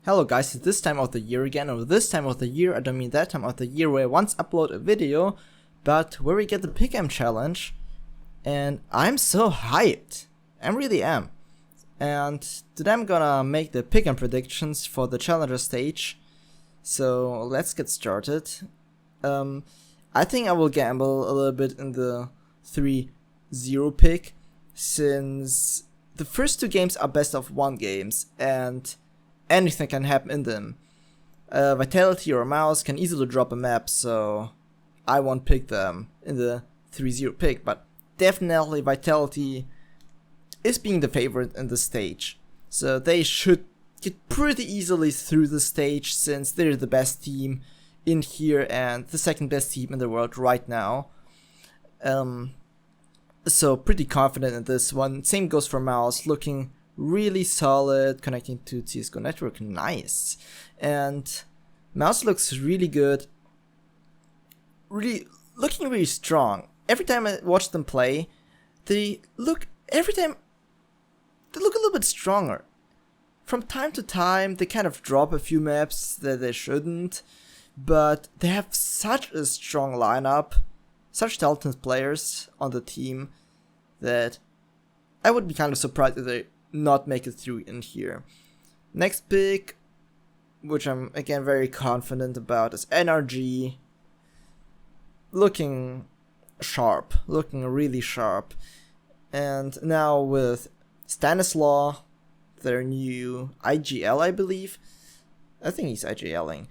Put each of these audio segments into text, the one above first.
Hello guys, it's this time of the year again, or this time of the year, I don't mean that time of the year where I once upload a video, but where we get the pick'em challenge, and I'm so hyped. I really am. And today I'm gonna make the pick'em predictions for the challenger stage, so let's get started. I think I will gamble a little bit in the 3-0 pick, since the first two games are best of one games, and anything can happen in them. Vitality or Mouse can easily drop a map, so I won't pick them in the 3-0 pick, but definitely Vitality is being the favorite in the stage. So they should get pretty easily through the stage, since they're the best team in here and the second best team in the world right now. So pretty confident in this one. Same goes for Mouse, looking really solid, connecting to CSGO network, nice. And Mouse looks really good, looking really strong. Every time I watch them play, they look a little bit stronger. From time to time, they kind of drop a few maps that they shouldn't, but they have such a strong lineup, such talented players on the team, that I would be kind of surprised if they not make it through in here. Next pick, which I'm again very confident about, is NRG. Looking sharp, looking really sharp. And now with Stanislaw, their new IGL, I believe. I think he's IGLing.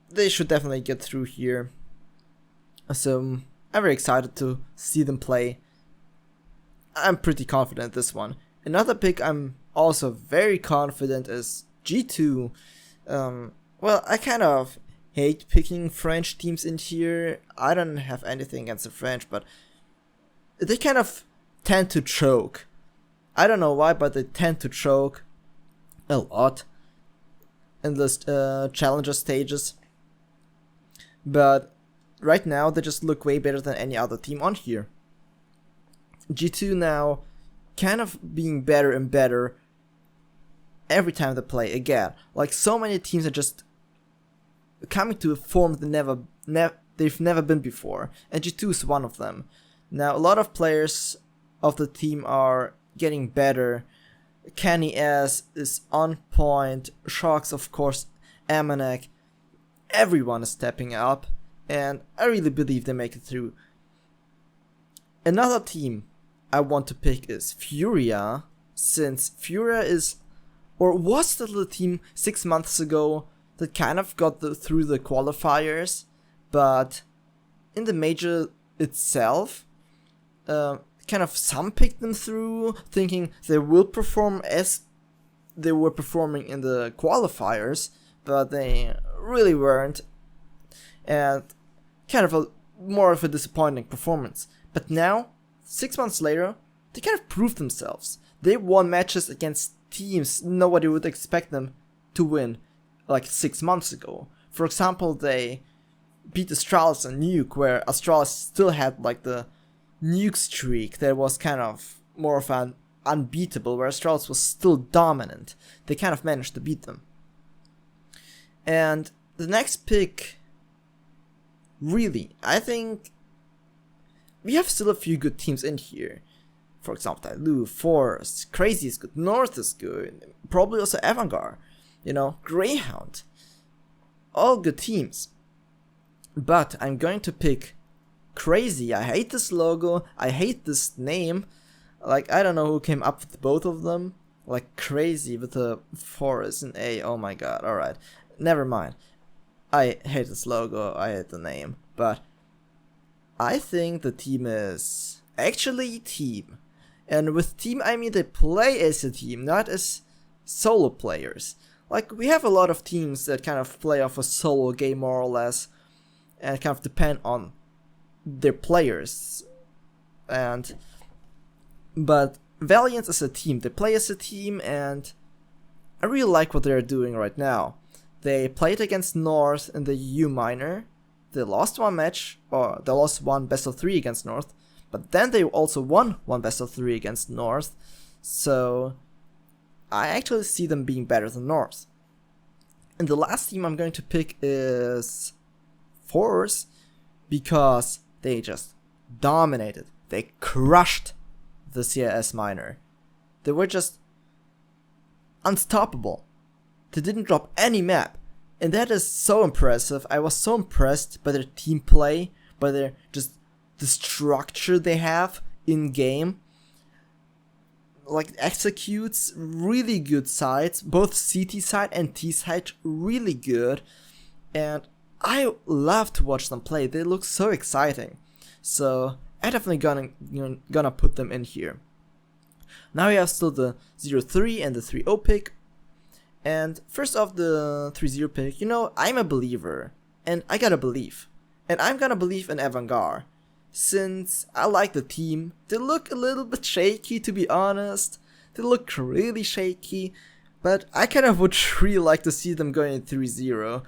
They should definitely get through here. So I'm very excited to see them play. I'm pretty confident this one. Another pick I'm also very confident is G2. Well, I kind of hate picking French teams in here. I don't have anything against the French, but they kind of tend to choke. I don't know why, but they tend to choke a lot in the challenger stages. But right now, they just look way better than any other team on here. G2 now kind of being better and better every time they play again. Like, so many teams are just coming to a form they've never been before, and G2 is one of them. Now, a lot of players of the team are getting better. Kenny S is on point, Sharks of course, Amanek, everyone is stepping up, and I really believe they make it through. Another team I want to pick is Furia, since Furia is, or was the team 6 months ago that kind of got through the qualifiers, but in the major itself, kind of some picked them through, thinking they will perform as they were performing in the qualifiers, but they really weren't, and kind of more of a disappointing performance. But now, 6 months later, they kind of proved themselves. They won matches against teams nobody would expect them to win like 6 months ago. For example, they beat Astralis and Nuke, where Astralis still had like the Nuke streak that was kind of more of an unbeatable, where Astralis was still dominant. They kind of managed to beat them. And the next pick, really, I think we have still a few good teams in here. For example, Tyloo, Forest, Crazy is good, North is good, probably also Avantgarde, Greyhound. All good teams. But I'm going to pick Crazy. I hate this logo, I hate this name. Like, I don't know who came up with both of them. Like, Crazy with a Forest and A, oh my god, alright. Never mind. I hate this logo, I hate the name, but I think the team is actually team. And with team, I mean they play as a team, not as solo players. Like, we have a lot of teams that kind of play off a solo game more or less, and kind of depend on their players. But Valiant is a team, they play as a team, and I really like what they're doing right now. They played against North in the EU Minor. They lost one match, or they lost one best of 3 against North, but then they also won one best of 3 against North. So I actually see them being better than North. And the last team I'm going to pick is Force, because they just dominated. They crushed the CIS Minor. They were just unstoppable. They didn't drop any map. And that is so impressive. I was so impressed by their team play, by their just the structure they have in game. Like, executes really good sides, both CT side and T side really good, and I love to watch them play. They look so exciting, so I definitely gonna put them in here. Now we have still the 0-3 and the 3-0 pick, and first off the 3-0 pick, I'm a believer, and I gotta believe, and I'm gonna believe in Avantgarde. Since I like the team, they look a little bit shaky, to be honest. They look really shaky, but I kind of would really like to see them going 3-0.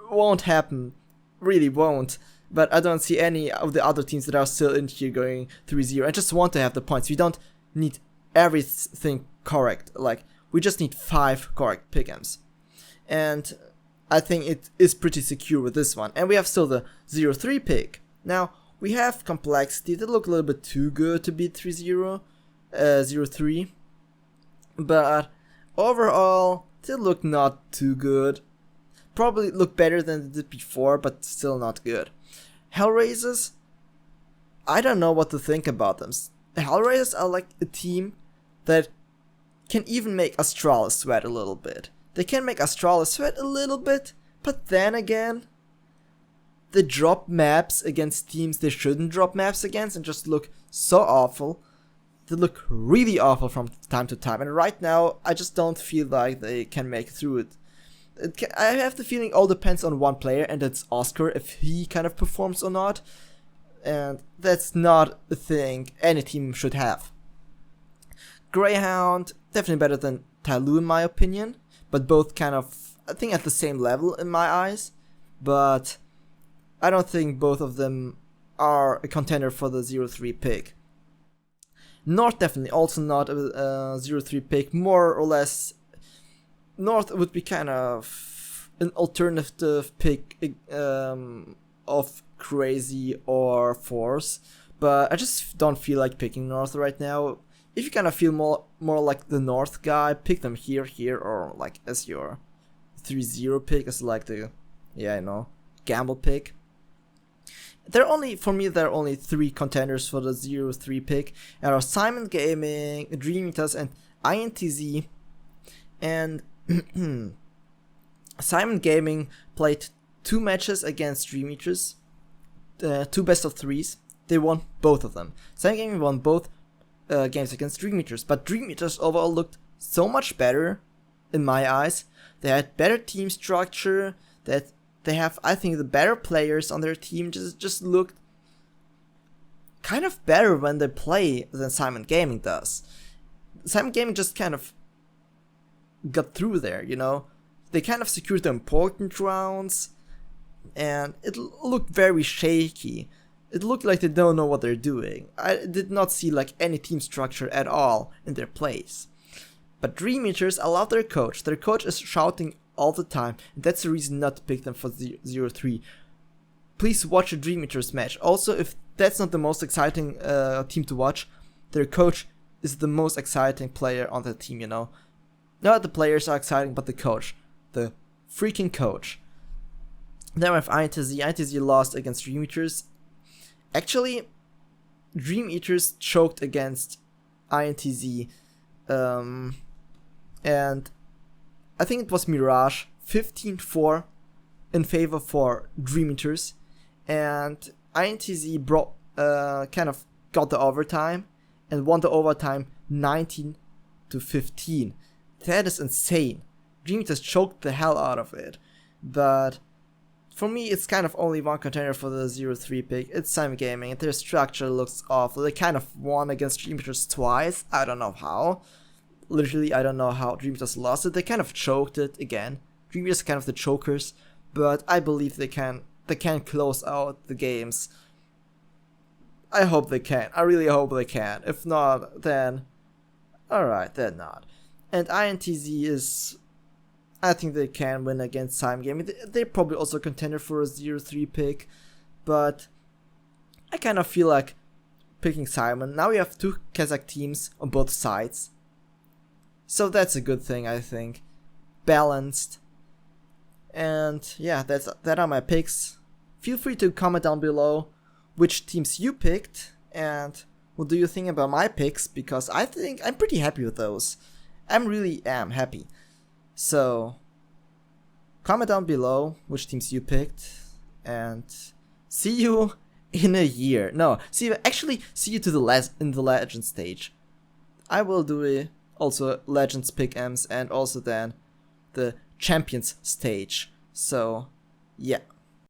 Won't happen, really won't. But I don't see any of the other teams that are still in here going 3-0. I just want to have the points. We don't need everything correct. Like, we just need 5 correct pick'ems. And I think it is pretty secure with this one. And we have still the 0-3 pick. Now, we have complexity. They look a little bit too good to beat 3-0, 0-3. But overall, they look not too good. Probably look better than they did before, but still not good. Hellraisers, I don't know what to think about them. Hellraisers are like a team that can even make Astralis sweat a little bit. They can make Astralis sweat a little bit, but then again, they drop maps against teams they shouldn't drop maps against and just look so awful. They look really awful from time to time, and right now I just don't feel like they can make it through it. I have the feeling all depends on one player, and that's Oscar, if he kind of performs or not, and that's not a thing any team should have. Greyhound, definitely better than Tyloo in my opinion, but both kind of, I think, at the same level in my eyes, but I don't think both of them are a contender for the 0-3 pick. North definitely also not a 0-3 pick, more or less. North would be kind of an alternative pick of Crazy or Force, but I just don't feel like picking North right now. If you kind of feel more like the North guy, pick them here, or like as your 3-0 pick, as like the, gamble pick. There are only 3 contenders for the 0-3 pick. There are Simon Gaming, Dream Eaters, and INTZ. And Simon Gaming played 2 matches against Dream Eaters, 2 best of 3s. They won both of them. Simon Gaming won both games against Dream Eaters, but Dream Eaters overall looked so much better in my eyes. They had better team structure. That they have, I think, the better players on their team. Just looked kind of better when they play than Simon Gaming does. Simon Gaming just kind of got through there, They kind of secured the important rounds, and it looked very shaky. It looked like they don't know what they're doing. I did not see like any team structure at all in their plays. But Dream Eaters, I love their coach. Their coach is shouting all the time, and that's the reason not to pick them for 0-3. Please watch a Dream Eaters match. Also, if that's not the most exciting team to watch, their coach is the most exciting player on the team, Not the players are exciting, but the coach. The freaking coach. Then we have INTZ. INTZ lost against Dream Eaters. Actually, Dream Eaters choked against INTZ. And I think it was Mirage 15-4 in favor for Dream Eaters. And INTZ kind of got the overtime and won the overtime 19-15. That is insane. Dream Eaters choked the hell out of it. But for me, it's kind of only one contender for the 0-3 pick. It's Simon Gaming. Their structure looks awful. They kind of won against Dream Eaters twice. I don't know how. Literally, I don't know how Dream Eaters lost it. They kind of choked it again. Dream Eaters are kind of the chokers, but I believe they can close out the games. I hope they can. I really hope they can. If not, then alright, then not. And INTZ is, I think they can win against Time Gaming. They're probably also a contender for a 0-3 pick, but I kind of feel like picking Simon. Now we have two Kazakh teams on both sides, so that's a good thing, I think. Balanced. And yeah, that are my picks. Feel free to comment down below which teams you picked and what do you think about my picks, because I think I'm pretty happy with those. I really am happy. So comment down below which teams you picked, and see you in a year. No, see you to the in the Legends stage. I will do also Legends pick-ems and also then the Champions stage. So yeah.